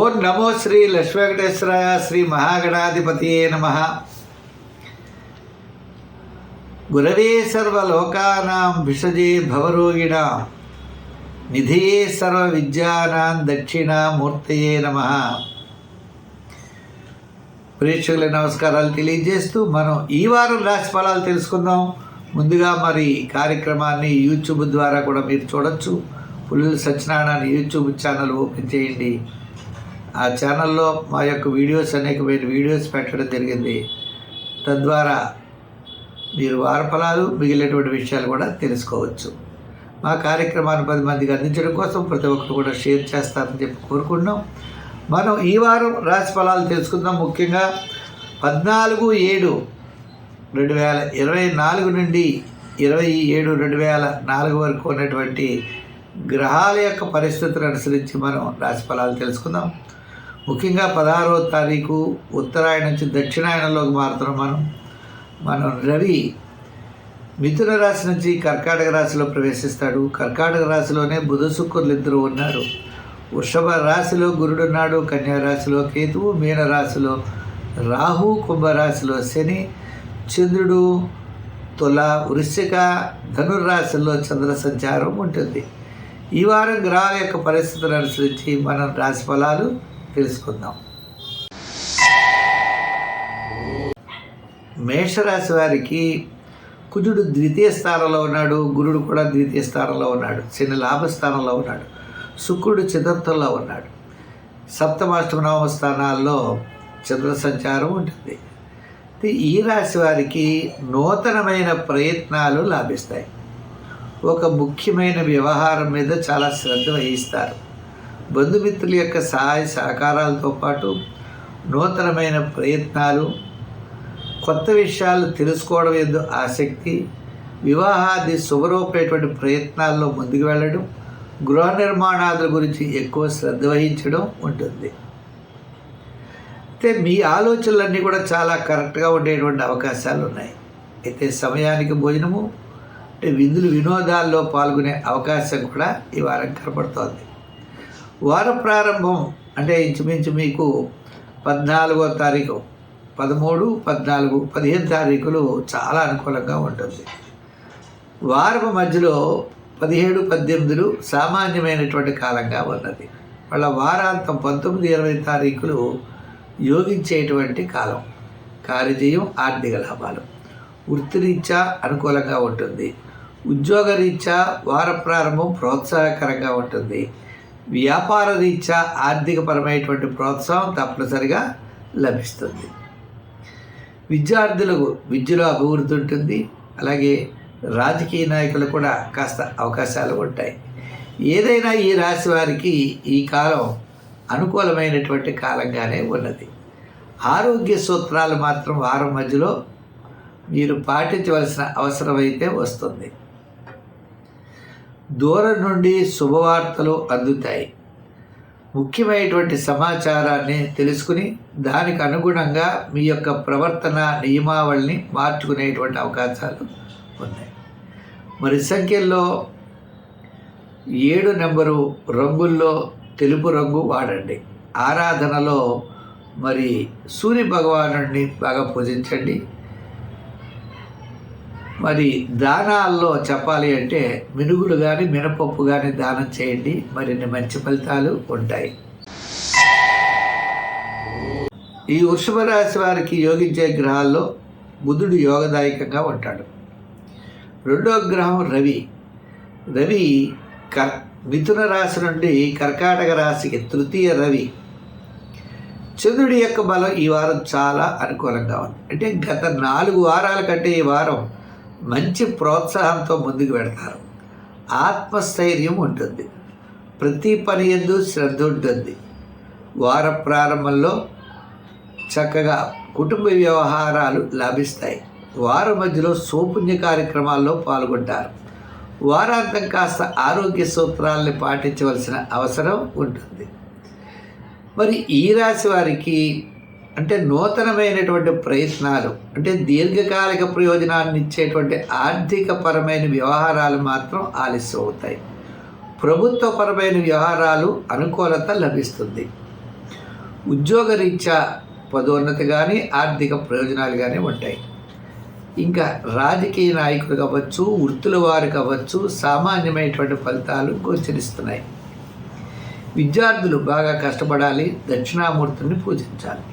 ఓం నమో శ్రీ లక్ష్మీ వెంకటేశ్వరాయ శ్రీ మహాగణాధిపతియే నమః. గురవే సర్వలోకానాం విషజే భవరోగిణాం నిధియే సర్వ విద్యానాం దక్షిణామూర్తయే నమః. ప్రేక్షకుల నమస్కారాలు తెలియజేస్తూ మనం ఈ వారం రాశి ఫలాలు తెలుసుకుందాం. ముందుగా మరి కార్యక్రమాన్ని యూట్యూబ్ ద్వారా కూడా మీరు చూడొచ్చు. పుల్లల సత్యనారాయణ యూట్యూబ్ ఛానల్ ఓపెన్ చేయండి. ఆ ఛానల్లో మా యొక్క అనేకమైన వీడియోస్ పెట్టడం జరిగింది. తద్వారా మీరు వార ఫలాలు మిగిలినటువంటి విషయాలు కూడా తెలుసుకోవచ్చు. మా కార్యక్రమాన్ని 10 మందికి అందించడం కోసం ప్రతి ఒక్కరు కూడా షేర్ చేస్తారని చెప్పి కోరుకుంటున్నాం. మనం ఈ వారం రాశి ఫలాలు తెలుసుకుందాం. ముఖ్యంగా 14/7/2024 నుండి 27/2004 వరకు ఉన్నటువంటి గ్రహాల యొక్క పరిస్థితులను అనుసరించి మనం రాశి ఫలాలు తెలుసుకుందాం. ముఖ్యంగా 16వ తారీఖు ఉత్తరాయణ నుంచి దక్షిణాయనంలోకి మారుతున్నాం. మనం రవి మిథున రాశి నుంచి కర్కాటక రాశిలో ప్రవేశిస్తాడు. కర్కాటక రాశిలోనే బుధ శుక్రులు ఇద్దరు ఉన్నారు. వృషభ రాశిలో గురుడు ఉన్నాడు. కన్యా రాశిలో కేతువు, మీన రాశిలో రాహు, కుంభరాశిలో శని, చంద్రుడు తుల, వృశ్చిక, ధనుర్రాశిలో చంద్ర సంచారం ఉంటుంది. ఈ వారం గ్రహాల యొక్క పరిస్థితులను అనుసరించి మనం రాశి ఫలాలు తెలుసుకుందాం. మేషరాశి వారికి కుజుడు ద్వితీయ స్థానంలో ఉన్నాడు. గురుడు కూడా ద్వితీయ స్థానంలో ఉన్నాడు. శని లాభస్థానంలో ఉన్నాడు. శుక్రుడు చతుర్థంలో ఉన్నాడు. సప్తమాష్టమ నవమ స్థానాల్లో చంద్ర సంచారం ఉంటుంది. ఈ రాశి వారికి నూతనమైన ప్రయత్నాలు లాభిస్తాయి. ఒక ముఖ్యమైన వ్యవహారం మీద చాలా శ్రద్ధ వహిస్తారు. బంధుమిత్రుల యొక్క సహాయ సహకారాలతో పాటు నూతనమైన ప్రయత్నాలు, కొత్త విషయాలు తెలుసుకోవడం ఎందు ఆసక్తి, వివాహాది శుభరూపేటువంటి ప్రయత్నాల్లో ముందుకు వెళ్ళడం, గృహ నిర్మాణాల గురించి ఎక్కువ శ్రద్ధ వహించడం ఉంటుంది. అయితే మీ ఆలోచనలన్నీ కూడా చాలా కరెక్ట్గా ఉండేటువంటి అవకాశాలు ఉన్నాయి. అయితే సమయానికి భోజనము, విందులు వినోదాల్లో పాల్గొనే అవకాశం కూడా ఈ వారం కనపడుతోంది. వార ప్రారంభం అంటే ఇంచుమించు మీకు 14వ తారీఖు, 13, 14, 15 తారీఖులు చాలా అనుకూలంగా ఉంటుంది. వారం మధ్యలో 17, 18 సామాన్యమైనటువంటి కాలంగా ఉన్నది. వాళ్ళ వారాంతం 19, 20 తారీఖులు యోగించేటువంటి కాలం. కార్యజయం, ఆర్థిక లాభాలు. వృత్తిరీత్యా అనుకూలంగా ఉంటుంది. ఉద్యోగరీత్యా వార ప్రారంభం ప్రోత్సాహకరంగా ఉంటుంది. వ్యాపార రీత్యా ఆర్థికపరమైనటువంటి ప్రోత్సాహం తప్పనిసరిగా లభిస్తుంది. విద్యార్థులకు విద్యలో అభివృద్ధి ఉంటుంది. అలాగే రాజకీయ నాయకులు కూడా కాస్త అవకాశాలు ఉంటాయి. ఏదైనా ఈ రాశి వారికి ఈ కాలం అనుకూలమైనటువంటి కాలంగానే ఉన్నది. ఆరోగ్య సూత్రాలు మాత్రం వారం మధ్యలో మీరు పాటించవలసిన అవసరం అయితే వస్తుంది. దూరం నుండి శుభవార్తలు అందుతాయి. ముఖ్యమైనటువంటి సమాచారాన్ని తెలుసుకుని దానికి అనుగుణంగా మీ యొక్క ప్రవర్తన నియమావళిని మార్చుకునేటువంటి అవకాశాలు ఉన్నాయి. మరి సంఖ్యల్లో 7 నెంబరు రంగుల్లో తెలుపు రంగు వాడండి. ఆరాధనలో మరి సూర్య భగవానుడిని బాగా పూజించండి. మరి దానాల్లో చెప్పాలి అంటే మినుగులు కానీ మినపప్పు కానీ దానం చేయండి. మరిన్ని మంచి ఫలితాలు ఉంటాయి. ఈ వృషభ రాశి వారికి యోగించే గ్రహాల్లో బుధుడు యోగదాయకంగా ఉంటాడు. రెండో గ్రహం రవి. రవి మిథున రాశి నుండి కర్కాటక రాశికి తృతీయ రవి. చంద్రుడి యొక్క బలం ఈ వారం చాలా అనుకూలంగా ఉంది. అంటే గత 4 వారాల కంటే ఈ వారం మంచి ప్రోత్సాహంతో ముందుకు పెడతారు. ఆత్మస్థైర్యం ఉంటుంది. ప్రతి పని యందు శ్రద్ధ ఉంటుంది. వార ప్రారంభంలో చక్కగా కుటుంబ వ్యవహారాలు లాభిస్తాయి. వారం మధ్యలో సౌపుణ్య కార్యక్రమాల్లో పాల్గొంటారు. వారాంతం కాస్త ఆరోగ్య సూత్రాలని పాటించవలసిన అవసరం ఉంటుంది. మరి ఈ రాశి వారికి అంటే నూతనమైనటువంటి ప్రయత్నాలు, అంటే దీర్ఘకాలిక ప్రయోజనాన్ని ఇచ్చేటువంటి ఆర్థికపరమైన వ్యవహారాలు మాత్రం ఆలస్యం అవుతాయి. ప్రభుత్వపరమైన వ్యవహారాలు అనుకూలత లభిస్తుంది. ఉద్యోగరీత్యా పదోన్నతి కానీ ఆర్థిక ప్రయోజనాలు కానీ ఉంటాయి. ఇంకా రాజకీయ నాయకులు కావచ్చు, వృత్తుల వారు కావచ్చు, సామాన్యమైనటువంటి ఫలితాలు గోచరిస్తున్నాయి. విద్యార్థులు బాగా కష్టపడాలి, దక్షిణామూర్తిని పూజించాలి.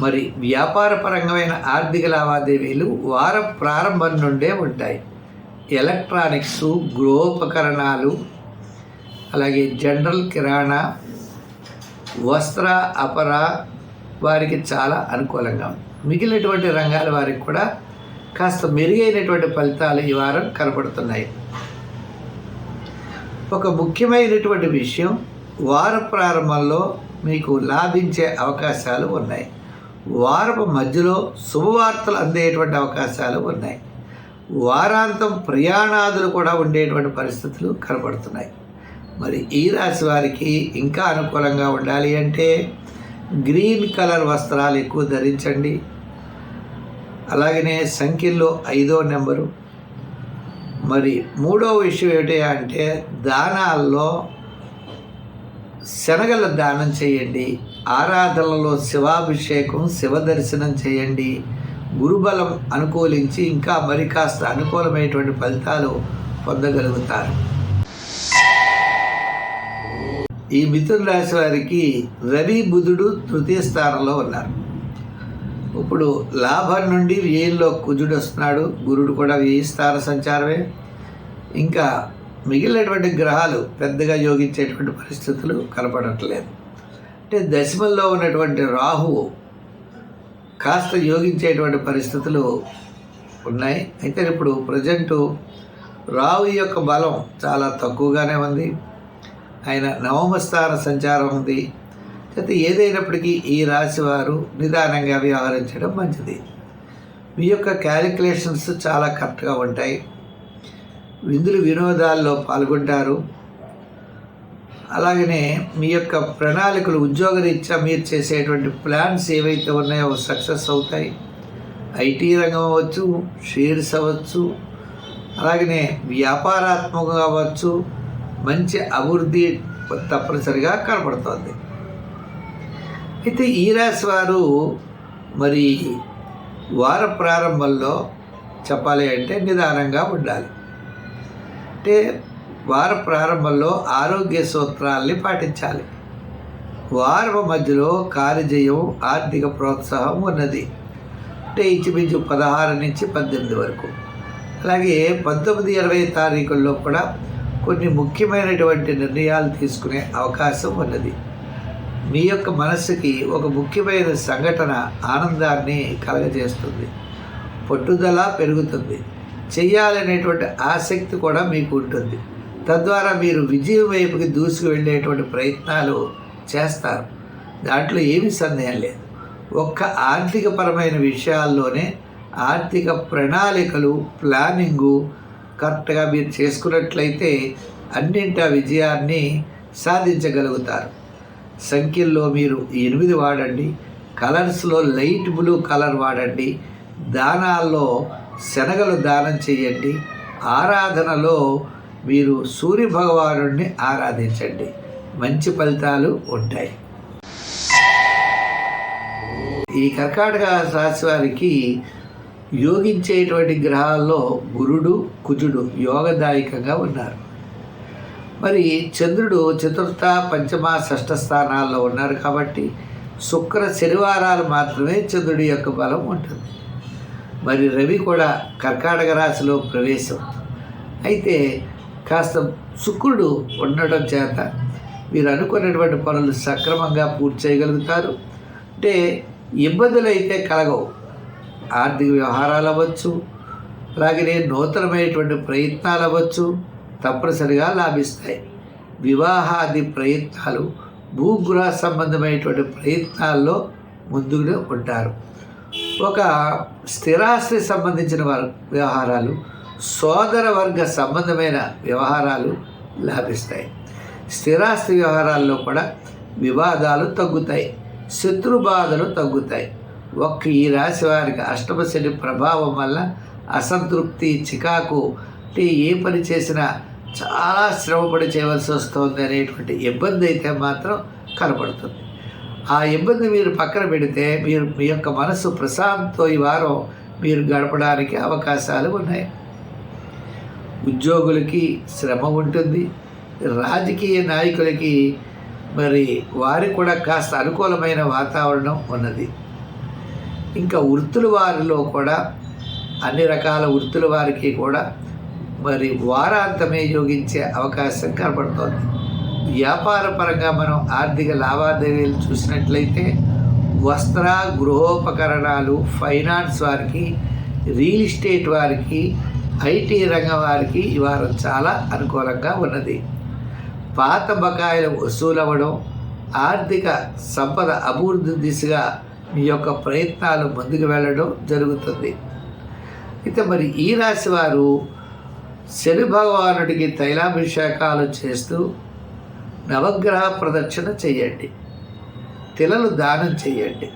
మరి వ్యాపారపరమైన ఆర్థిక లావాదేవీలు వార ప్రారంభం నుండే ఉంటాయి. ఎలక్ట్రానిక్స్, గృహోపకరణాలు, అలాగే జనరల్ కిరాణా, వస్త్ర అపర వారికి చాలా అనుకూలంగా ఉంది. మిగిలినటువంటి రంగాల వారికి కూడా కాస్త మెరుగైనటువంటి ఫలితాలు ఈ వారం కనపడుతున్నాయి. ఒక ముఖ్యమైనటువంటి విషయం, వార ప్రారంభంలో మీకు లాభించే అవకాశాలు ఉన్నాయి. వారపు మధ్యలో శుభవార్తలు అందేటువంటి అవకాశాలు ఉన్నాయి. వారాంతం ప్రయాణాదులు కూడా ఉండేటువంటి పరిస్థితులు కనపడుతున్నాయి. మరి ఈ రాశి వారికి ఇంకా అనుకూలంగా ఉండాలి అంటే గ్రీన్ కలర్ వస్త్రాలు ఎక్కువ ధరించండి. అలాగనే సంఖ్యల్లో 5వ నెంబరు. మరి 3వ విషయం ఏమిటి అంటే దానాల్లో శనగల దానం చేయండి. ఆరాధనలో శివాభిషేకం, శివ దర్శనం చేయండి. గురుబలం అనుకూలించి ఇంకా మరి కాస్త అనుకూలమైనటువంటి ఫలితాలు పొందగలుగుతారు. ఈ మిథున రాశి వారికి రవి బుధుడు తృతీయ స్థానంలో ఉన్నారు. ఇప్పుడు లాభం నుండి వ్యయంలో కుజుడు వస్తున్నాడు. గురుడు కూడా వ్యయ స్థాన సంచారమే. ఇంకా మిగిలినటువంటి గ్రహాలు పెద్దగా యోగించేటువంటి పరిస్థితులు కనపడట్లేదు. అంటే దశమంలో ఉన్నటువంటి రాహువు కాస్త యోగించేటువంటి పరిస్థితులు ఉన్నాయి. అయితే ఇప్పుడు ప్రజెంటు రాహు యొక్క బలం చాలా తక్కువగానే ఉంది. ఆయన నవమ స్థాన సంచారం ఉంది. అయితే ఏదైనప్పటికీ ఈ రాశి వారు నిదానంగా వ్యవహరించడం మంచిది. మీ యొక్క క్యాలిక్యులేషన్స్ చాలా కరెక్ట్గా ఉంటాయి. విందులు వినోదాల్లో పాల్గొంటారు. అలాగనే మీ యొక్క ప్రణాళికలు, ఉద్యోగరీత్యా మీరు చేసేటువంటి ప్లాన్స్ ఏవైతే ఉన్నాయో సక్సెస్ అవుతాయి. ఐటీ రంగం అవ్వచ్చు, షేర్స్ అవ్వచ్చు, అలాగనే వ్యాపారాత్మకంగా అవ్వచ్చు, మంచి అభివృద్ధి తప్పనిసరిగా కనపడుతుంది. అయితే ఈ రాశి వారు మరి వార ప్రారంభంలో చెప్పాలి అంటే నిదానంగా ఉండాలి. అంటే వార ప్రారంభంలో ఆరోగ్య సూత్రాల్ని పాటించాలి. వారం మధ్యలో కార్యజయం, ఆర్థిక ప్రోత్సాహం ఉన్నది. అంటే ఇంచుమించు 16 నుంచి 18 వరకు. అలాగే 19, 20 తారీఖుల్లో కూడా కొన్ని ముఖ్యమైనటువంటి నిర్ణయాలు తీసుకునే అవకాశం ఉన్నది. మీ యొక్క మనస్సుకి ఒక ముఖ్యమైన సంఘటన ఆనందాన్ని కలగజేస్తుంది. పట్టుదల పెరుగుతుంది. చెయ్యాలనేటువంటి ఆసక్తి కూడా మీకు ఉంటుంది. తద్వారా మీరు విజయం వైపుకి దూసుకు వెళ్ళేటువంటి ప్రయత్నాలు చేస్తారు. దాంట్లో ఏమీ సందేహం లేదు. ఒక్క ఆర్థికపరమైన విషయాల్లోనే ఆర్థిక ప్రణాళికలు, ప్లానింగు కరెక్ట్గా మీరు చేసుకున్నట్లయితే అన్నింటా విజయాన్ని సాధించగలుగుతారు. సంఖ్యల్లో మీరు 8 వాడండి. కలర్స్లో లైట్ బ్లూ కలర్ వాడండి. దానాల్లో శనగలు దానం చేయండి. ఆరాధనలో మీరు సూర్య భగవానుడిని ఆరాధించండి. మంచి ఫలితాలు ఉంటాయి. ఈ కర్కాటక రాశి వారికి యోగించేటువంటి గ్రహాల్లో గురుడు, కుజుడు యోగదాయకంగా ఉన్నారు. మరి చంద్రుడు చతుర్థ, పంచమ, షష్ఠ స్థానాల్లో ఉన్నారు కాబట్టి శుక్ర, శనివారాలు మాత్రమే చంద్రుడి యొక్క బలం ఉంటుంది. మరి రవి కూడా కర్కాటక రాశిలో ప్రవేశం. అయితే కాస్త శుక్రుడు ఉండటం చేత మీరు అనుకున్నటువంటి పనులు సక్రమంగా పూర్తి చేయగలుగుతారు. అంటే ఇబ్బందులు అయితే కలగవు. ఆర్థిక వ్యవహారాలు అవ్వచ్చు, అలాగే నూతనమైనటువంటి ప్రయత్నాలు అవ్వచ్చు, తప్పనిసరిగా లాభిస్తాయి. వివాహాది ప్రయత్నాలు, భూగృహ సంబంధమైనటువంటి ప్రయత్నాల్లో ముందుగా ఉంటారు. ఒక స్థిరాస్తి సంబంధించిన వ్యవహారాలు, సోదర వర్గ సంబంధమైన వ్యవహారాలు లాభిస్తాయి. స్థిరాస్తి వ్యవహారాల్లో కూడా వివాదాలు తగ్గుతాయి, శత్రు బాధలు తగ్గుతాయి. ఈ రాశి వారికి అష్టమ శని ప్రభావం వల్ల అసంతృప్తి, చికాకు, అంటే ఏ పని చేసినా చాలా శ్రమపడి చేయవలసి వస్తుంది అనేటువంటి ఇబ్బంది అయితే మాత్రం కనపడుతుంది. ఆ ఇబ్బంది మీరు పక్కన పెడితే మీరు మీ యొక్క మనసు ప్రశాంతంతో ఈ వారం మీరు గడపడానికి అవకాశాలు ఉన్నాయి. ఉద్యోగులకి శ్రమ ఉంటుంది. రాజకీయ నాయకులకి మరి వారికి కూడా కాస్త అనుకూలమైన వాతావరణం ఉన్నది. ఇంకా వృత్తుల వారిలో కూడా అన్ని రకాల వృత్తుల వారికి కూడా మరి వారాంతమే యోగించే అవకాశం కనపడుతోంది. వ్యాపార పరంగా మనం ఆర్థిక లావాదేవీలు చూసినట్లయితే వస్త్ర గృహోపకరణాలు, ఫైనాన్స్ వారికి, రియల్ ఎస్టేట్ వారికి, ఐటీ రంగం వారికి ఈ వారం చాలా అనుకూలంగా ఉన్నది. పాత బకాయిలు వసూలవ్వడం, ఆర్థిక సంపద అభివృద్ధి దిశగా మీ యొక్క ప్రయత్నాలు ముందుకు వెళ్ళడం జరుగుతుంది. అయితే మరి ఈ రాశి వారు శని భగవానుడికి తైలాభిషేకాలు చేస్తూ నవగ్రహ ప్రదక్షిణ చేయండి, తిలలు దానం చేయండి,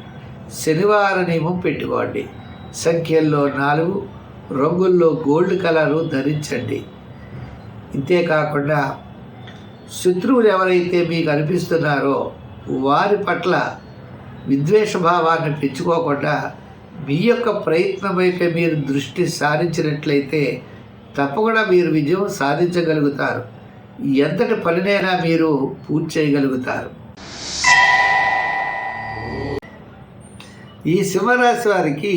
శనివార నియమం పెట్టుకోండి, సంఖ్యల్లో 4, రంగుల్లో గోల్డ్ కలరు ధరించండి. ఇంతేకాకుండా శత్రువులు ఎవరైతే మీకు అనిపిస్తున్నారో వారి పట్ల విద్వేషభావాన్ని పెంచుకోకుండా మీ యొక్క ప్రయత్నం వైపే మీరు దృష్టి సారించినట్లయితే తప్పకుండా మీరు విజయం సాధించగలుగుతారు. ఎంతటి పనినైనా మీరు పూర్తి చేయగలుగుతారు. ఈ సింహరాశి వారికి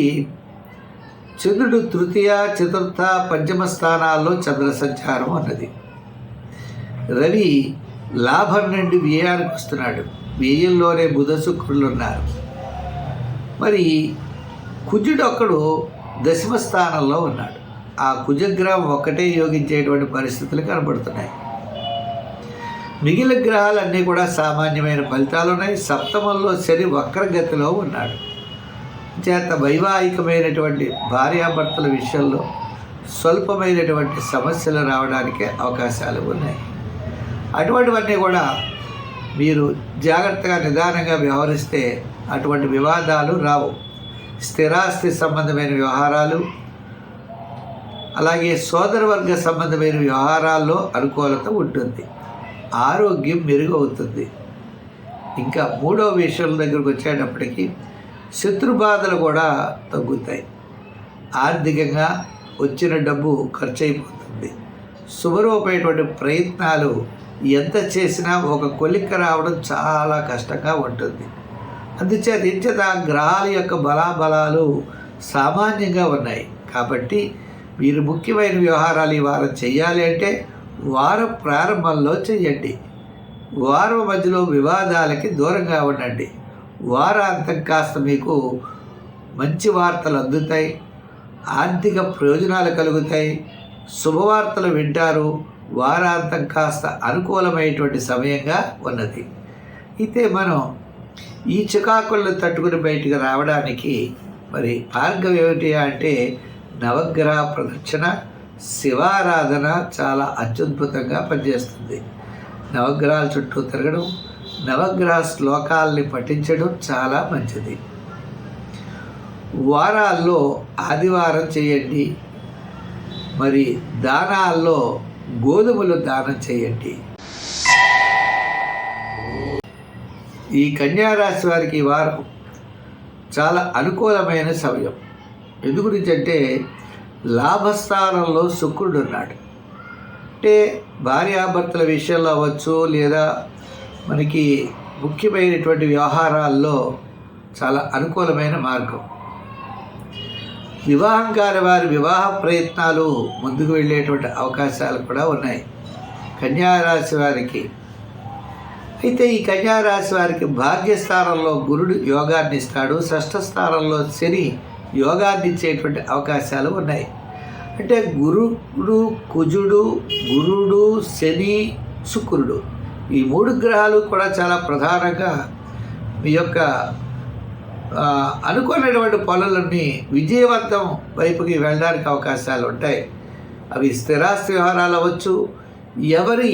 చంద్రుడు తృతీయ, చతుర్థ, పంచమ స్థానాల్లో చంద్ర సంచారం అన్నది. రవి లాభం నుండి వ్యయానికి వస్తున్నాడు. వ్యయంలోనే బుధ శుక్రులు ఉన్నారు. మరి కుజుడు ఒక్కడు దశమ స్థానంలో ఉన్నాడు. ఆ కుజగ్రహం ఒక్కటే యోగించేటువంటి పరిస్థితులు కనబడుతున్నాయి. మిగిలిన గ్రహాలన్నీ కూడా సామాన్యమైన ఫలితాలు ఉన్నాయి. సప్తమంలో శని వక్రగతిలో ఉన్నాడు. చేత వైవాహికమైనటువంటి భార్యాభర్తల విషయంలో స్వల్పమైనటువంటి సమస్యలు రావడానికి అవకాశాలు ఉన్నాయి. అటువంటివన్నీ కూడా మీరు జాగ్రత్తగా నిదానంగా వ్యవహరిస్తే అటువంటి వివాదాలు రావు. స్థిరాస్తి సంబంధమైన వ్యవహారాలు, అలాగే సోదరవర్గ సంబంధమైన వ్యవహారాల్లో అనుకూలత ఉంటుంది. ఆరోగ్యం మెరుగవుతుంది. ఇంకా మూడో విషయం దగ్గరకు వచ్చేటప్పటికి శత్రుబాధలు కూడా తగ్గుతాయి. ఆర్థికంగా వచ్చిన డబ్బు ఖర్చు అయిపోతుంది. శుభరూపమైనటువంటి ప్రయత్నాలు ఎంత చేసినా ఒక కొలిక్క రావడం చాలా కష్టంగా ఉంటుంది. ఇంచేత గ్రహాల యొక్క బలాబలాలు సామాన్యంగా ఉన్నాయి. కాబట్టి మీరు ముఖ్యమైన వ్యవహారాలు ఈ వారం చేయాలి అంటే వారం ప్రారంభంలో చేయండి. వారం మధ్యలో వివాదాలకి దూరంగా ఉండండి. వారాంతం కాస్త మీకు మంచి వార్తలు అందుతాయి. ఆర్థిక ప్రయోజనాలు కలుగుతాయి. శుభవార్తలు వింటారు. వారాంతం కాస్త అనుకూలమైనటువంటి సమయంగా ఉన్నది. అయితే మనం ఈ చికాకులను తట్టుకుని బయటికి రావడానికి మరి మార్గం ఏమిటి అంటే నవగ్రహ ప్రదక్షిణ, శివారాధన చాలా అత్యద్భుతంగా పనిచేస్తుంది. నవగ్రహాల చుట్టూ తిరగడం, నవగ్రహ శ్లోకాలని పఠించడం చాలా మంచిది. వారాల్లో ఆదివారం చేయండి. మరి దానాల్లో గోధుమలు దానం చేయండి. ఈ కన్యారాశి వారికి ఈ వారం చాలా అనుకూలమైన సమయం. ఎందు గురించి అంటే లాభస్థానంలో శుక్రుడు ఉన్నాడు. అంటే భార్యాభర్తల విషయంలో అవ్వచ్చు, లేదా మనకి ముఖ్యమైనటువంటి వ్యవహారాల్లో చాలా అనుకూలమైన మార్గం. వివాహం కాని వారి వివాహ ప్రయత్నాలు ముందుకు వెళ్ళేటువంటి అవకాశాలు కూడా ఉన్నాయి కన్యారాశి వారికి. అయితే ఈ కన్యారాశి వారికి భాగ్యస్థానంలో గురుడు యోగాన్ని ఇస్తాడు. షష్ఠ స్థానంలో శని యోగాన్ని ఇచ్చేటువంటి అవకాశాలు ఉన్నాయి. అంటే గురుడు, కుజుడు, గురుడు, శని, శుక్రుడు ఈ 3 గ్రహాలు కూడా చాలా ప్రధానంగా మీ యొక్క అనుకున్నటువంటి పనులన్నీ విజయవంతం వైపుకి వెళ్ళడానికి అవకాశాలు ఉంటాయి. అవి స్థిరాస్తి వ్యవహారాలు అవ్వచ్చు, ఎవరు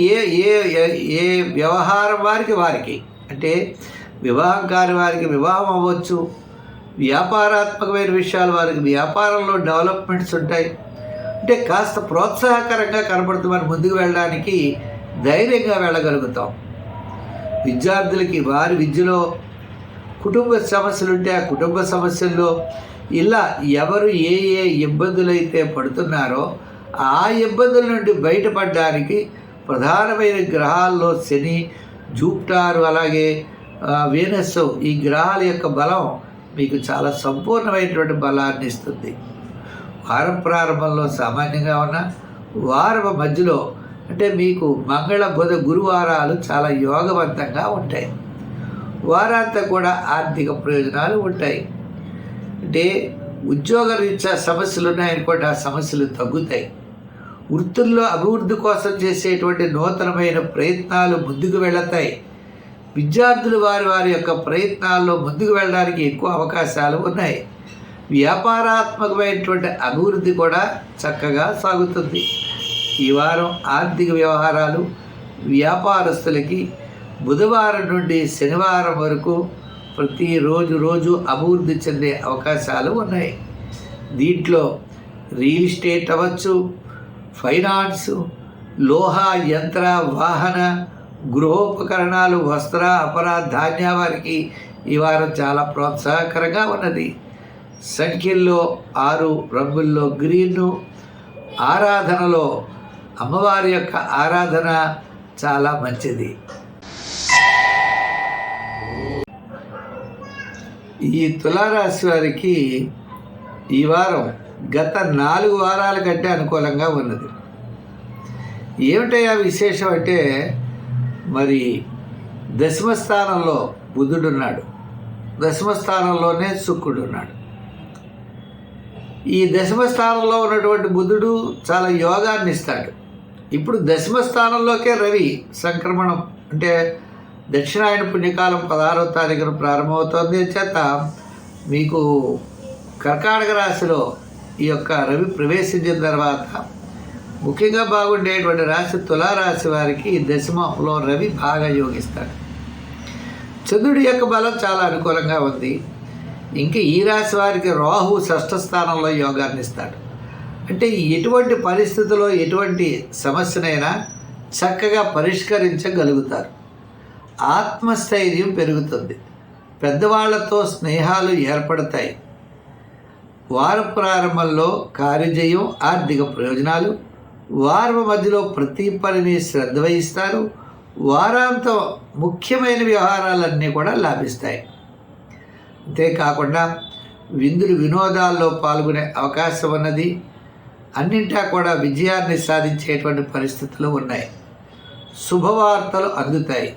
ఏ వ్యవహారం వారికి అంటే వివాహం కాని వారికి వివాహం అవ్వచ్చు, వ్యాపారాత్మకమైన విషయాలు వారికి వ్యాపారంలో డెవలప్మెంట్స్ ఉంటాయి. అంటే కాస్త ప్రోత్సాహకరంగా కనబడుతూ మనం ముందుకు వెళ్ళడానికి ధైర్యంగా వెళ్ళగలుగుతాం. విద్యార్థులకి వారి విద్యలో కుటుంబ సమస్యలు ఉంటే ఆ కుటుంబ సమస్యల్లో ఇలా ఎవరు ఏ ఏ ఇబ్బందులైతే పడుతున్నారో ఆ ఇబ్బందుల నుండి బయటపడడానికి ప్రధానమైన గ్రహాల్లో శని, జూపిటర్, అలాగే వీనస్, ఈ గ్రహాల యొక్క బలం మీకు చాలా సంపూర్ణమైనటువంటి బలాన్ని ఇస్తుంది. వారం ప్రారంభంలో సామాన్యంగా ఉన్న వారం మధ్యలో అంటే మీకు మంగళ, బుధ, గురువారాలు చాలా యోగవంతంగా ఉంటాయి. వారాంతా కూడా ఆర్థిక ప్రయోజనాలు ఉంటాయి. అంటే ఉద్యోగ రీత్యా సమస్యలు ఉన్నాయనుకోండి, ఆ సమస్యలు తగ్గుతాయి. వృత్తుల్లో అభివృద్ధి కోసం చేసేటువంటి నూతనమైన ప్రయత్నాలు ముందుకు వెళతాయి. విద్యార్థులు వారి యొక్క ప్రయత్నాల్లో ముందుకు వెళ్ళడానికి ఎక్కువ అవకాశాలు ఉన్నాయి. వ్యాపారాత్మకమైనటువంటి అభివృద్ధి కూడా చక్కగా సాగుతుంది. ఈ వారం ఆర్థిక వ్యవహారాలు వ్యాపారస్తులకి బుధవారం నుండి శనివారం వరకు రోజు అభివృద్ధి చెందే అవకాశాలు ఉన్నాయి. దీంట్లో రియల్ ఎస్టేట్ అవ్వచ్చు, ఫైనాన్స్, లోహ, యంత్ర, వాహన, గృహోపకరణాలు, వస్త్ర, అపర, ధాన్య వారికి ఈ వారం చాలా ప్రోత్సాహకరంగా ఉన్నది. సంఖ్యల్లో 6, రంగుల్లో గ్రీను. ఆరాధనలో అమ్మవారి యొక్క ఆరాధన చాలా మంచిది. ఈ తులారాశి వారికి ఈ వారం గత 4 వారాల కంటే అనుకూలంగా ఉన్నది. ఏమిటయ్యా విశేషం అంటే, మరి దశమ స్థానంలో బుధుడున్నాడు, దశమ స్థానంలోనే శుక్రుడు ఉన్నాడు. ఈ దశమ స్థానంలో ఉన్నటువంటి బుధుడు చాలా యోగాన్ని ఇస్తాడు. ఇప్పుడు దశమ స్థానంలోకే రవి సంక్రమణం అంటే దక్షిణాయన పుణ్యకాలం 16వ తారీఖున ప్రారంభమవుతోంది. చేత మీకు కర్కాటక రాశిలో ఈ యొక్క రవి ప్రవేశించిన తర్వాత ముఖ్యంగా బాగుండేటువంటి రాశి తులారాశి వారికి దశమంలో రవి బాగా యోగిస్తాడు. చంద్రుడి యొక్క బలం చాలా అనుకూలంగా ఉంది. ఇంకా ఈ రాశి వారికి రాహు 6వ స్థానంలో యోగాన్ని ఇస్తాడు. అంటే ఎటువంటి పరిస్థితుల్లో ఎటువంటి సమస్యనైనా చక్కగా పరిష్కరించగలుగుతారు. ఆత్మస్థైర్యం పెరుగుతుంది. పెద్దవాళ్లతో స్నేహాలు ఏర్పడతాయి. వార ప్రారంభంలో కార్యజయం, ఆర్థిక ప్రయోజనాలు. వారం మధ్యలో ప్రతి పనిని శ్రద్ధ వహిస్తారు. వారాంతం ముఖ్యమైన వ్యవహారాలన్నీ కూడా లాభిస్తాయి. అంతేకాకుండా విందులు, వినోదాల్లో పాల్గొనే అవకాశం ఉన్నది. అన్నింటా కూడా విజయాన్ని సాధించేటువంటి పరిస్థితులు ఉన్నాయి. శుభవార్తలు అందుతాయి.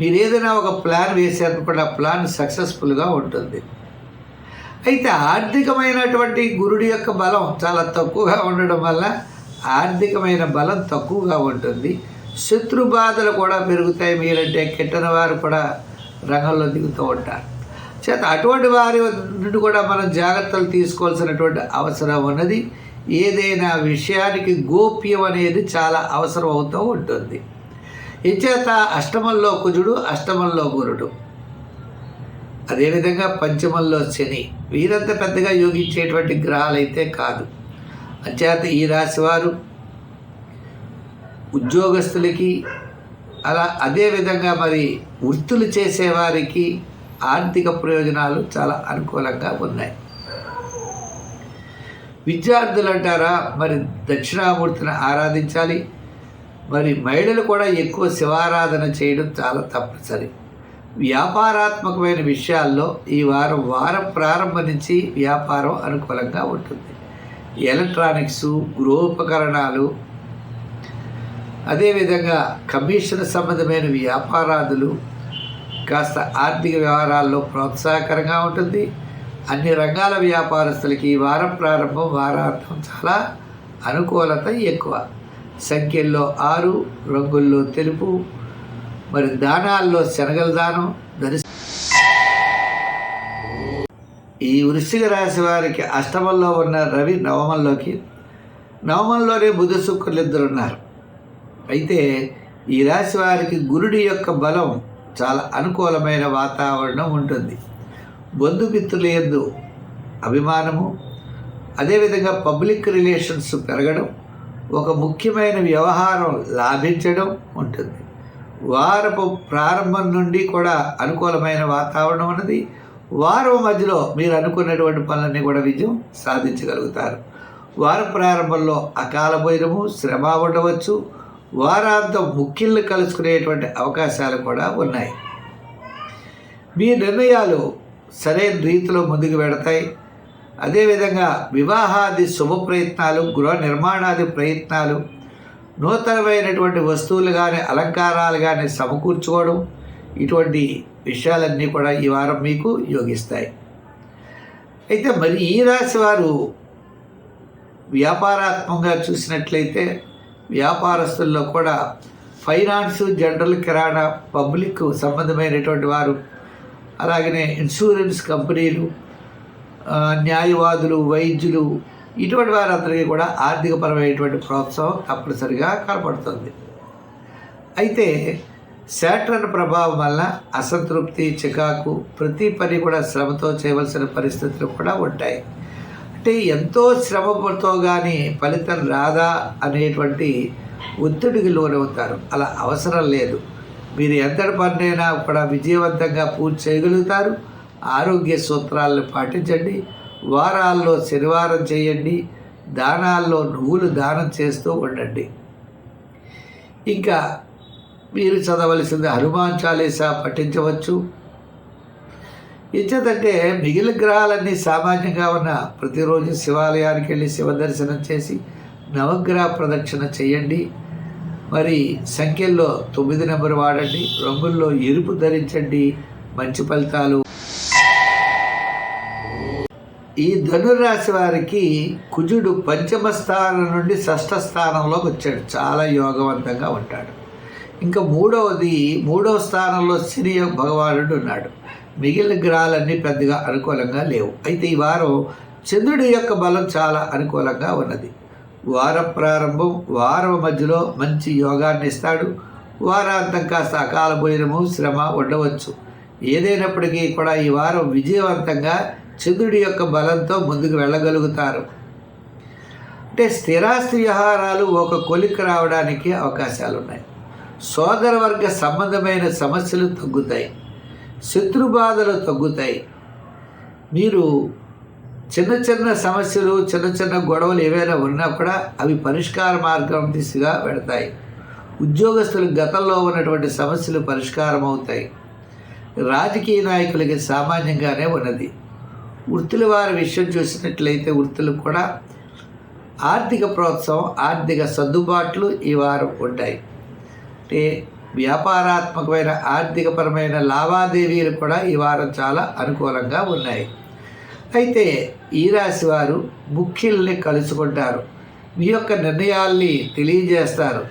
మీరు ఏదైనా ఒక ప్లాన్ వేసేటప్పుడు ఆ ప్లాన్ సక్సెస్ఫుల్గా ఉంటుంది. అయితే ఆర్థికమైనటువంటి గురుడి యొక్క బలం చాలా తక్కువగా ఉండడం వల్ల ఆర్థికమైన బలం తక్కువగా ఉంటుంది. శత్రు బాధలు కూడా పెరుగుతాయి. మీరంటే కిట్టని వారు కూడా రంగంలో దిగుతూ ఉంటారు. చేత అటువంటి వారి నుండి కూడా మనం జాగ్రత్తలు తీసుకోవాల్సినటువంటి అవసరం ఉన్నది. ఏదైనా విషయానికి గోప్యం అనేది చాలా అవసరం అవుతూ ఉంటుంది. ఇచేత అష్టమంలో కుజుడు, అష్టమంలో గురుడు, అదేవిధంగా పంచమంలో శని, వీరంతా పెద్దగా యోగించేటువంటి గ్రహాలు అయితే కాదు. అంచేత ఈ రాశి వారు ఉద్యోగస్తులకి అదేవిధంగా మరి వృత్తులు చేసేవారికి ఆర్థిక ప్రయోజనాలు చాలా అనుకూలంగా ఉన్నాయి. విద్యార్థులు అంటారా, మరి దక్షిణామూర్తిని ఆరాధించాలి. మరి మహిళలు కూడా ఎక్కువ శివారాధన చేయడం చాలా తప్పనిసరి. వ్యాపారాత్మకమైన విషయాల్లో ఈ వారం ప్రారంభం నుంచి వ్యాపారం అనుకూలంగా ఉంటుంది. ఎలక్ట్రానిక్స్, గృహోపకరణాలు, అదేవిధంగా కమిషన్ సంబంధమైన వ్యాపారాదులు కాస్త ఆర్థిక వ్యవహారాల్లో ప్రోత్సాహకరంగా ఉంటుంది. అన్ని రంగాల వ్యాపారస్తులకి ఈ వారం ప్రారంభం, వారాంతం చాలా అనుకూలత ఎక్కువ. సంఖ్యల్లో 6, రంగుల్లో తెలుపు. మరి దానాల్లో శనగల దానం ఈ వృశ్చిక రాశి వారికి అష్టమంలో ఉన్న రవి నవమంలోనే బుధ శుక్రులు ఇద్దరు ఉన్నారు. అయితే ఈ రాశి వారికి గురుడి యొక్క బలం చాలా అనుకూలమైన వాతావరణం ఉంటుంది. బంధుమిత్రుల యందు అభిమానము, అదేవిధంగా పబ్లిక్ రిలేషన్స్ పెరగడం, ఒక ముఖ్యమైన వ్యవహారం లాభించడం ఉంటుంది. వారపు ప్రారంభం నుండి కూడా అనుకూలమైన వాతావరణం ఉన్నది. వారం మధ్యలో మీరు అనుకున్నటువంటి పనులన్నీ కూడా విజయం సాధించగలుగుతారు. వార ప్రారంభంలో అకాల భోజనము, శ్రమ ఉండవచ్చు. వారాంతం ముఖ్యుల్ని కలుసుకునేటువంటి అవకాశాలు కూడా ఉన్నాయి. మీ నిర్ణయాలు సరైన రీతిలో ముందుకు వెడతాయి. అదేవిధంగా వివాహాది శుభ ప్రయత్నాలు, గృహ నిర్మాణాది ప్రయత్నాలు, నూతనమైనటువంటి వస్తువులు కానీ అలంకారాలు కానీ సమకూర్చుకోవడం, ఇటువంటి విషయాలన్నీ కూడా ఈ వారం మీకు యోగిస్తాయి. అయితే మరి ఈ రాశి వారు వ్యాపారాత్మకంగా చూసినట్లయితే వ్యాపారస్తుల్లో కూడా ఫైనాన్స్, జనరల్, కిరాణా, పబ్లిక్ సంబంధమైనటువంటి వారు, అలాగనే ఇన్సూరెన్స్ కంపెనీలు, న్యాయవాదులు, వైద్యులు, ఇటువంటి వారందరికీ కూడా ఆర్థికపరమైనటువంటి ప్రోత్సాహం తప్పనిసరిగా కనపడుతుంది. అయితే శాటర్న్ ప్రభావం వల్ల అసంతృప్తి, చికాకు, ప్రతి పని కూడా శ్రమతో చేయవలసిన పరిస్థితులు కూడా ఉంటాయి. అంటే ఎంతో శ్రమతో కానీ ఫలితం రాదా అనేటువంటి ఒత్తిడికి లోనవుతారు. అలా అవసరం లేదు. మీరు ఎంతటి పనినైనా కూడా విజయవంతంగా పూర్తి చేయగలుగుతారు. ఆరోగ్య సూత్రాలను పాటించండి. వారాల్లో శనివారం చేయండి. దానాల్లో నువ్వులు దానం చేస్తూ ఉండండి. ఇంకా మీరు చదవలసింది హనుమాన్ చాలీసా పఠించవచ్చు. ఇచ్చేదంటే మిగిలిన గ్రహాలన్నీ సామాన్యంగా ఉన్న ప్రతిరోజు శివాలయానికి వెళ్ళి శివ దర్శనం చేసి నవగ్రహ ప్రదక్షిణ చేయండి. మరి సంఖ్యల్లో 9 నెంబర్ వాడండి. రంగుల్లో ఎరుపు ధరించండి. మంచి ఫలితాలు. ఈ ధనుర్రాశి వారికి కుజుడు పంచమ స్థానం నుండి షష్ఠ స్థానంలోకి వచ్చాడు. చాలా యోగవంతంగా ఉంటాడు. ఇంకా మూడవ స్థానంలో శని భగవానుడు ఉన్నాడు. మిగిలిన గ్రహాలన్నీ పెద్దగా అనుకూలంగా లేవు. అయితే ఈ వారం చంద్రుడి యొక్క బలం చాలా అనుకూలంగా ఉన్నది. వార ప్రారంభం, వారం మధ్యలో మంచి యోగాన్ని ఇస్తాడు. వారాంతం కాస్త అకాల భోజనము, శ్రమ ఉండవచ్చు. ఏదైనప్పటికీ కూడా ఈ వారం విజయవంతంగా చంద్రుడి యొక్క బలంతో ముందుకు వెళ్ళగలుగుతారు. అంటే స్థిరాస్తి వ్యవహారాలు ఒక కొలిక్కి రావడానికి అవకాశాలు ఉన్నాయి. సోదరవర్గ సంబంధమైన సమస్యలు తగ్గుతాయి. శత్రుబాధలు తగ్గుతాయి. మీరు చిన్న సమస్యలు, చిన్న గొడవలు ఏవైనా ఉన్నా కూడా అవి పరిష్కార మార్గం దిశగా వెళతాయి. ఉద్యోగస్తులు గతంలో ఉన్నటువంటి సమస్యలు పరిష్కారం అవుతాయి. రాజకీయ నాయకులకి సామాన్యంగానే ఉన్నది. వృత్తుల వారి విషయం చూసినట్లయితే వృత్తులకు కూడా ఆర్థిక ప్రోత్సాహం, ఆర్థిక సర్దుబాట్లు ఈ వారం ఉంటాయి. అంటే వ్యాపారాత్మకమైన ఆర్థికపరమైన లావాదేవీలు కూడా ఈ వారం చాలా అనుకూలంగా ఉన్నాయి. అయితే ఈ రాశి వారు ముఖ్యుల్ని కలుసుకుంటారు. మీ యొక్క నిర్ణయాల్ని తెలియజేస్తారు.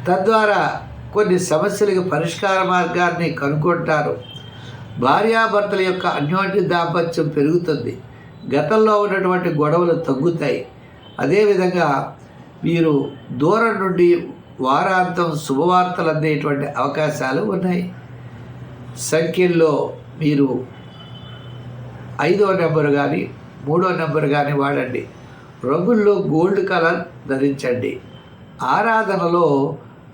తద్వారా కొన్ని సమస్యలకు పరిష్కార మార్గాన్ని కనుక్కుంటారు. భార్యాభర్తల యొక్క అన్యోన్య దాంపత్యం పెరుగుతుంది. గతంలో ఉన్నటువంటి గొడవలు తగ్గుతాయి. అదేవిధంగా మీరు దూరం నుండి వారాంతం శుభవార్తలు అందేటువంటి అవకాశాలు ఉన్నాయి. సంఖ్యల్లో మీరు 5వ నెంబర్ కానీ 3వ నెంబర్ కానీ వాడండి. రంగుల్లో గోల్డ్ కలర్ ధరించండి. ఆరాధనలో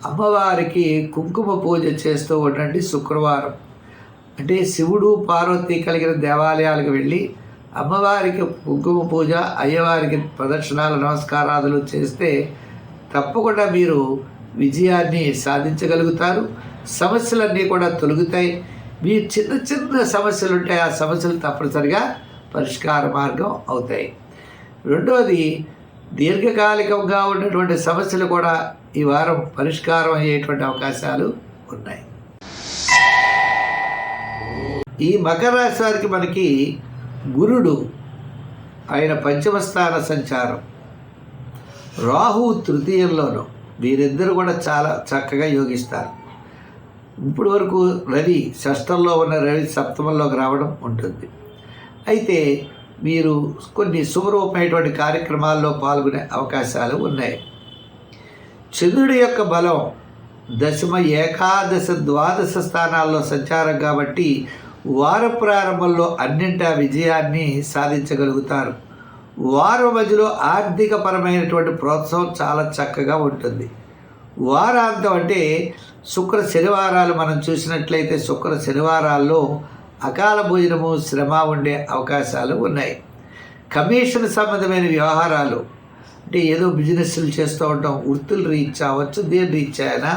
అమ్మవారికి కుంకుమ పూజ చేస్తూ ఉండండి. శుక్రవారం అంటే శివుడు, పార్వతి కలిగిన దేవాలయాలకు వెళ్ళి అమ్మవారికి కుంకుమ పూజ, అయ్యవారికి ప్రదక్షిణాలు, నమస్కారాలు చేస్తే తప్పకుండా మీరు విజయాన్ని సాధించగలుగుతారు. సమస్యలన్నీ కూడా తొలగుతాయి. మీ చిన్న సమస్యలు ఉంటాయి. ఆ సమస్యలు తప్పనిసరిగా పరిష్కార మార్గం అవుతాయి. రెండవది, దీర్ఘకాలికంగా ఉన్నటువంటి సమస్యలు కూడా ఈ వారం పరిష్కారం అయ్యేటువంటి అవకాశాలు ఉన్నాయి. ఈ మకర రాశి వారికి మనకి గురుడు ఆయన పంచమ స్థాన సంచారం, రాహు తృతీయంలోనూ, వీరిద్దరు కూడా చాలా చక్కగా యోగిస్తారు. ఇప్పటి వరకు రవి షష్ఠంలో ఉన్న రవి సప్తమంలోకి రావడం ఉంటుంది. అయితే మీరు కొన్ని శుభరూపమైనటువంటి కార్యక్రమాల్లో పాల్గొనే అవకాశాలు ఉన్నాయి. చంద్రుడి యొక్క బలం దశమ, ఏకాదశ, ద్వాదశ స్థానాల్లో సంచారం కాబట్టి వార ప్రారంభంలో అన్నింటా విజయాన్ని సాధించగలుగుతారు. వారం మధ్యలో ఆర్థికపరమైనటువంటి ప్రోత్సాహం చాలా చక్కగా ఉంటుంది. వారాంతం అంటే శుక్ర శనివారాలు మనం చూసినట్లయితే శుక్ర శనివారాల్లో అకాల భోజనము, శ్రమ ఉండే అవకాశాలు ఉన్నాయి. కమిషన్ సంబంధమైన వ్యవహారాలు అంటే ఏదో బిజినెస్లు చేస్తూ ఉంటాం, వృత్తులు రీత్యా అవ్వచ్చు, దేని రీత్యా అయినా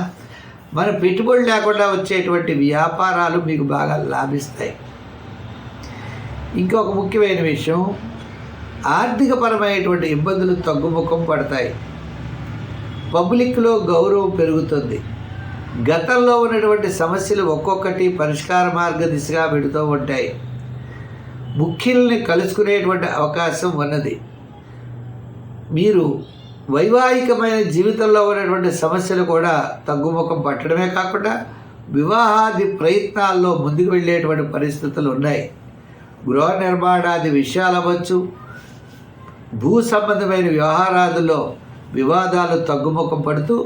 మన పెట్టుబడి లేకుండా వచ్చేటువంటి వ్యాపారాలు మీకు బాగా లాభిస్తాయి. ఇంకొక ముఖ్యమైన విషయం, ఆర్థికపరమైనటువంటి ఇబ్బందులు తగ్గుముఖం పడతాయి. పబ్లిక్లో గౌరవం పెరుగుతుంది. గతంలో ఉన్నటువంటి సమస్యలు ఒక్కొక్కటి పరిష్కార మార్గ దిశగా పెడుతూ ఉంటాయి. ముఖ్యుల్ని కలుసుకునేటువంటి అవకాశం ఉన్నది. మీరు వైవాహికమైన జీవితంలో ఉన్నటువంటి సమస్యలు కూడా తగ్గుముఖం పట్టడమే కాకుండా వివాహాది ప్రయత్నాల్లో ముందుకు వెళ్ళేటువంటి పరిస్థితులు ఉన్నాయి. గృహ నిర్మాణాది విషయాలు అవ్వచ్చు, భూ సంబంధమైన వ్యవహారాదుల్లో వివాదాలు తగ్గుముఖం పడుతూ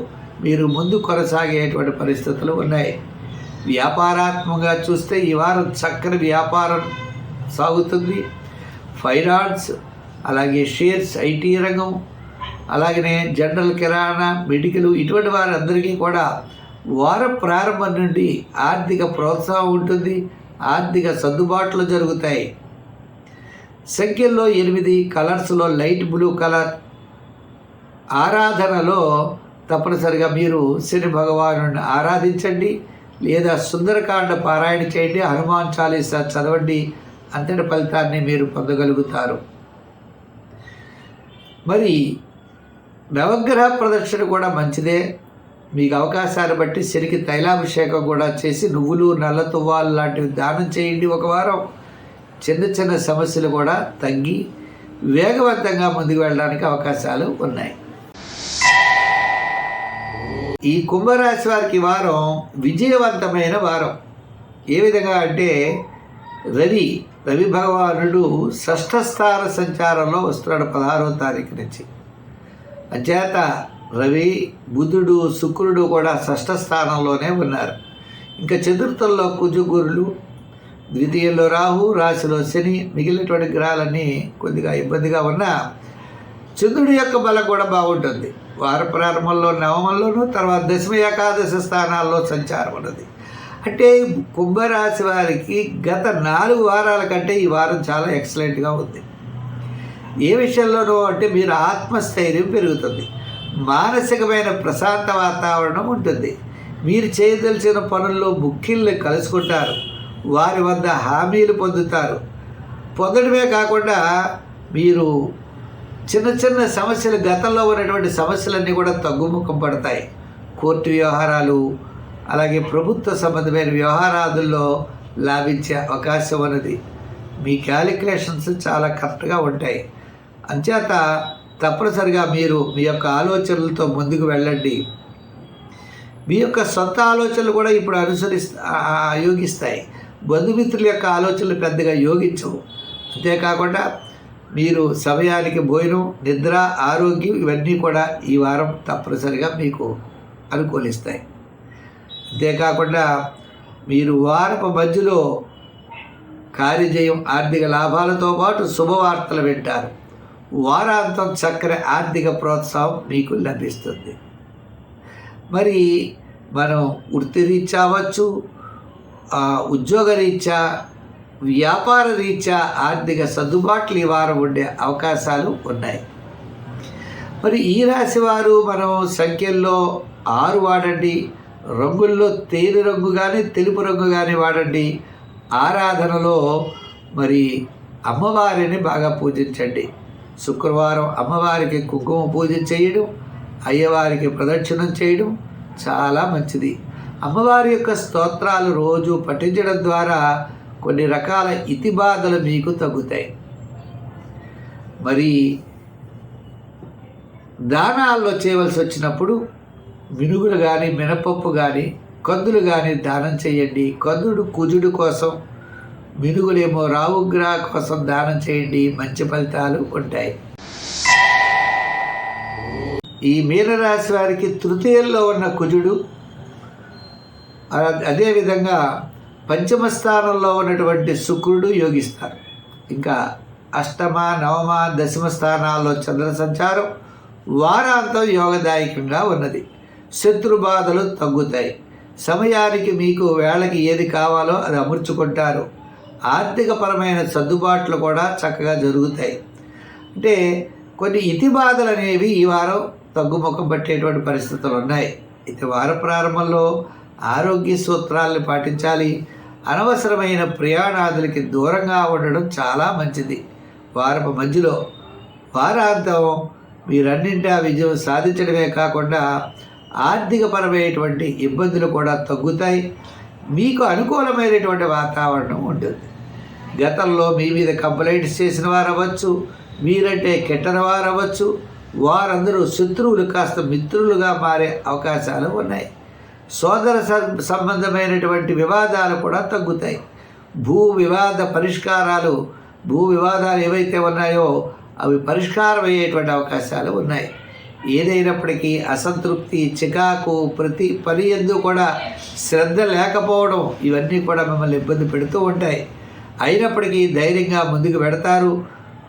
మీరు ముందు కొనసాగేటువంటి పరిస్థితులు ఉన్నాయి. వ్యాపారాత్మకంగా చూస్తే ఈ వారం చక్కని వ్యాపారం సాగుతుంది. ఫైనాన్స్, అలాగే షేర్స్, ఐటీ రంగం, అలాగనే జనరల్ కిరాణా, మెడికల్, ఇటువంటి వారందరికీ కూడా వారం ప్రారంభం నుండి ఆర్థిక ప్రోత్సాహం ఉంటుంది. ఆర్థిక సర్దుబాట్లు జరుగుతాయి. సంఖ్యల్లో 8, కలర్స్లో లైట్ బ్లూ కలర్. ఆరాధనలో తప్పనిసరిగా మీరు శని భగవాను ఆరాధించండి, లేదా సుందరకాండ పారాయణ చేయండి, హనుమాన్ చాలీసా చదవండి. అంతటి ఫలితాన్ని మీరు పొందగలుగుతారు. మరి నవగ్రహ ప్రదక్షిణ కూడా మంచిదే. మీకు అవకాశాన్ని బట్టి శనికి తైలాభిషేకం కూడా చేసి నువ్వులు, నల్ల తువ్వాలు లాంటివి దానం చేయండి. ఒక వారం చిన్న చిన్న సమస్యలు కూడా తగ్గి వేగవంతంగా ముందుకు వెళ్ళడానికి అవకాశాలు ఉన్నాయి. ఈ కుంభరాశి వారికి వారం విజయవంతమైన వారం. ఏ విధంగా అంటే రవి భగవానుడు షష్ఠ స్థాన సంచారంలో వస్తున్నాడు 16వ తారీఖు నుంచి. అంచేత రవి, బుధుడు, శుక్రుడు కూడా షష్ఠ స్థానంలోనే ఉన్నారు. ఇంకా చతుర్థంలో కుజగురులు, ద్వితీయంలో రాహు, రాశిలో శని, మిగిలినటువంటి గ్రహాలన్నీ కొద్దిగా ఇబ్బందిగా ఉన్నా చంద్రుడి యొక్క బలం కూడా బాగుంటుంది. వార ప్రారంభంలో నవమంలోనూ, తర్వాత దశమ ఏకాదశ స్థానాల్లో సంచారం ఉన్నది. అంటే కుంభరాశి వారికి గత 4 వారాల కంటే ఈ వారం చాలా ఎక్సలెంట్గా ఉంది. ఏ విషయంలోనూ అంటే మీరు ఆత్మస్థైర్యం పెరుగుతుంది, మానసికమైన ప్రశాంత వాతావరణం ఉంటుంది. మీరు చేయదలిచిన పనుల్లో ముఖ్యుల్ని కలుసుకుంటారు, వారి వద్ద హామీలు పొందడమే కాకుండా మీరు చిన్న చిన్న సమస్యలు, గతంలో ఉన్నటువంటి సమస్యలన్నీ కూడా తగ్గుముఖం పడతాయి. కోర్టు వ్యవహారాలు, అలాగే ప్రభుత్వ సంబంధమైన వ్యవహారాదుల్లో లాభించే అవకాశం ఉన్నది. మీ క్యాలిక్యులేషన్స్ చాలా కరెక్ట్గా ఉంటాయి. అంచేత తప్పనిసరిగా మీరు మీ యొక్క ఆలోచనలతో ముందుకు వెళ్ళండి. మీ యొక్క సొంత ఆలోచనలు కూడా ఇప్పుడు యోగిస్తాయి. బంధుమిత్రుల యొక్క ఆలోచనలు పెద్దగా యోగించవు. అంతేకాకుండా మీరు సమయానికి భోజనం, నిద్ర, ఆరోగ్యం ఇవన్నీ కూడా ఈ వారం తప్పనిసరిగా మీకు అనుకూలిస్తాయి. అంతేకాకుండా మీరు వారపు మధ్యలో కార్యజయం, ఆర్థిక లాభాలతో పాటు శుభవార్తలు వింటారు. వారాంతం చక్కని ఆర్థిక ప్రోత్సాహం మీకు లభిస్తుంది. మరి మనం వృత్తిరీత్యా అవ్వచ్చు, ఉద్యోగరీత్యా, వ్యాపార రీత్యా ఆర్థిక సర్దుబాట్లు ఈ వారం ఉండే అవకాశాలు ఉన్నాయి. మరి ఈ రాశి వారు మనం సంఖ్యల్లో 6 వాడండి, రంగుల్లో తేనె రంగు కానీ తెలుపు రంగు కానీ వాడండి. ఆరాధనలో మరి అమ్మవారిని బాగా పూజించండి. శుక్రవారం అమ్మవారికి కుంకుమ పూజ చేయడం, అయ్యవారికి ప్రదక్షిణం చేయడం చాలా మంచిది. అమ్మవారి యొక్క స్తోత్రాలు రోజు పఠించడం ద్వారా కొన్ని రకాల ఇతిబాధలు మీకు తగ్గుతాయి. మరి దానాల్లో చేయవలసి వచ్చినప్పుడు మినుగులు కానీ, మినపప్పు కానీ, కందులు కానీ దానం చేయండి. కందుడు కుజుడు కోసం, మినుగులేమో రావుగ్రహ కోసం దానం చేయండి. మంచి ఫలితాలు ఉంటాయి. ఈ మీనరాశి వారికి తృతీయంలో ఉన్న కుజుడు, అదేవిధంగా పంచమ స్థానంలో ఉన్నటువంటి శుక్రుడు యోగిస్తారు. ఇంకా అష్టమ, నవమ, దశమ స్థానాల్లో చంద్ర సంచారం వారాంతం యోగదాయకంగా ఉన్నది. శత్రు బాధలు తగ్గుతాయి. సమయానికి మీకు వేళకి ఏది కావాలో అది అమర్చుకుంటారు. ఆర్థికపరమైన సర్దుబాట్లు కూడా చక్కగా జరుగుతాయి. అంటే కొన్ని ఇతి బాధలు అనేవి ఈ వారం తగ్గుముఖం పట్టేటువంటి పరిస్థితులు ఉన్నాయి. అయితే వార ప్రారంభంలో ఆరోగ్య సూత్రాలను పాటించాలి. అనవసరమైన ప్రయాణాదులకి దూరంగా ఉండడం చాలా మంచిది. వారపు మధ్యలో వారాంతం మీరన్నింటా విజయం సాధించడమే కాకుండా ఆర్థికపరమైనటువంటి ఇబ్బందులు కూడా తగ్గుతాయి. మీకు అనుకూలమైనటువంటి వాతావరణం ఉంటుంది. గతంలో మీ మీద కంప్లైంట్స్ చేసిన వారు అవ్వచ్చు, మీరంటే కెట్టని వారు అవ్వచ్చు, వారందరూ శత్రువులు కాస్త మిత్రులుగా మారే అవకాశాలు ఉన్నాయి. సోదర సంబంధమైనటువంటి వివాదాలు కూడా తగ్గుతాయి. భూ వివాదాలు ఏవైతే ఉన్నాయో అవి పరిష్కారం అయ్యేటువంటి అవకాశాలు ఉన్నాయి. ఏదైనప్పటికీ అసంతృప్తి, చికాకు, ప్రతి పని యందు కూడా శ్రద్ధ లేకపోవడం ఇవన్నీ కూడా మిమ్మల్ని ఇబ్బంది పెడుతూ ఉంటాయి. అయినప్పటికీ ధైర్యంగా ముందుకు పెడతారు.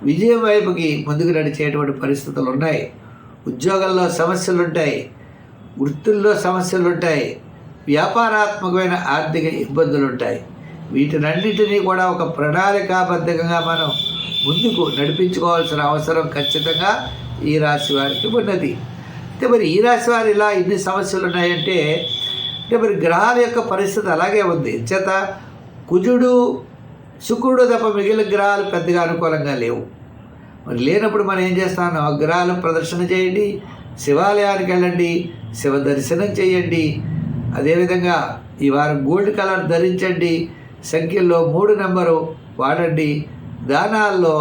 విజయం వైపుకి ముందుకు నడిచేటువంటి పరిస్థితులు ఉన్నాయి. ఉద్యోగంలో సమస్యలుంటాయి, వృత్తుల్లో సమస్యలుంటాయి, వ్యాపారాత్మకమైన ఆర్థిక ఇబ్బందులు ఉంటాయి. వీటినన్నిటినీ కూడా ఒక ప్రణాళికాబద్ధంగా మనం ముందుకు నడిపించుకోవాల్సిన అవసరం ఖచ్చితంగా ఈ రాశి వారికి ఉన్నది. అయితే మరి ఈ రాశి వారు ఇలా ఇన్ని సమస్యలు ఉన్నాయంటే మరి గ్రహాల యొక్క పరిస్థితి అలాగే ఉంది. చేత కుజుడు, శుక్రుడు తప్ప మిగిలిన గ్రహాలు పెద్దగా అనుకూలంగా లేవు. మరి లేనప్పుడు మనం ఏం చేస్తాం? గ్రహాలు ప్రదర్శన చేయండి, శివాలయానికి వెళ్ళండి, శివ దర్శనం చేయండి. అదేవిధంగా ఈ వారం గోల్డ్ కలర్ ధరించండి, సంఖ్యల్లో 3 నెంబరు వాడండి, దానాల్లో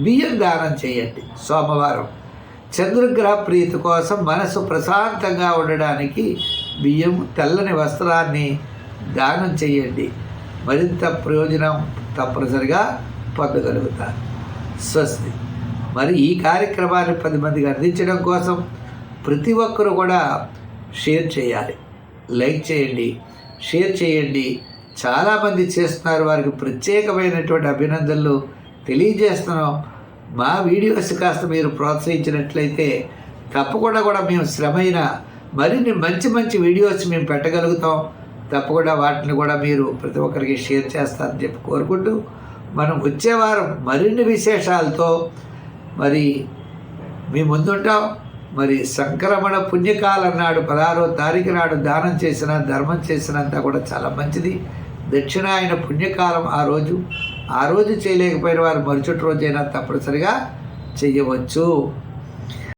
బియ్యం దానం చేయండి. సోమవారం చంద్రగ్రహ ప్రీతి కోసం మనసు ప్రశాంతంగా ఉండడానికి బియ్యం, తెల్లని వస్త్రాన్ని దానం చేయండి. మరింత ప్రయోజనం తప్పనిసరిగా పొందగలుగుతారు. స్వస్తి. మరి ఈ కార్యక్రమాన్ని 10 మందికి అందించడం కోసం ప్రతి ఒక్కరూ కూడా షేర్ చేయాలి, లైక్ చేయండి, షేర్ చేయండి. చాలామంది చేస్తున్నారు, వారికి ప్రత్యేకమైనటువంటి అభినందనలు తెలియజేస్తున్నాం. మా వీడియోస్ కాస్త మీరు ప్రోత్సహించినట్లయితే తప్పకుండా కూడా మేము శ్రమైన మరిన్ని మంచి మంచి వీడియోస్ మేము పెట్టగలుగుతాం. తప్పకుండా వాటిని కూడా మీరు ప్రతి ఒక్కరికి షేర్ చేస్తారని చెప్పి కోరుకుంటూ మనం వచ్చే వారం మరిన్ని విశేషాలతో మరి మీ ముందుంటాం. మరి సంక్రమణ పుణ్యకాలం నాడు 16వ తారీఖు నాడు దానం చేసిన, ధర్మం చేసినంతా కూడా చాలా మంచిది. దక్షిణాయన పుణ్యకాలం ఆ రోజు చేయలేకపోయిన వారు మరుసటి రోజైనా తప్పనిసరిగా చెయ్యవచ్చు.